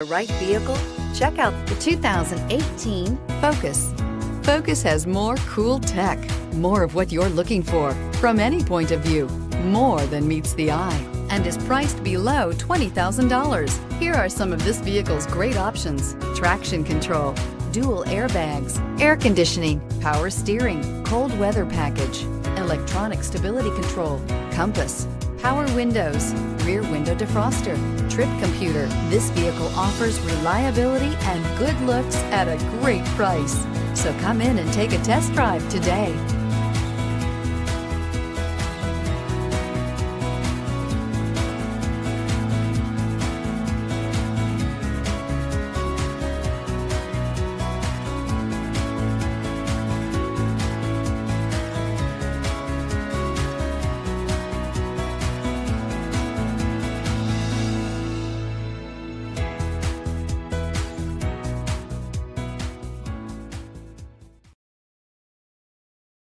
The right vehicle? Check out the 2018 Focus. Focus has more cool tech, more of what you're looking for from any point of view, more than meets the eye, and is priced below $20,000. Here are some of this vehicle's great options: traction control, dual airbags, air conditioning, power steering, cold weather package, electronic stability control, compass, power windows, rear window defroster, trip computer. This vehicle offers reliability and good looks at a great price. So come in and take a test drive today.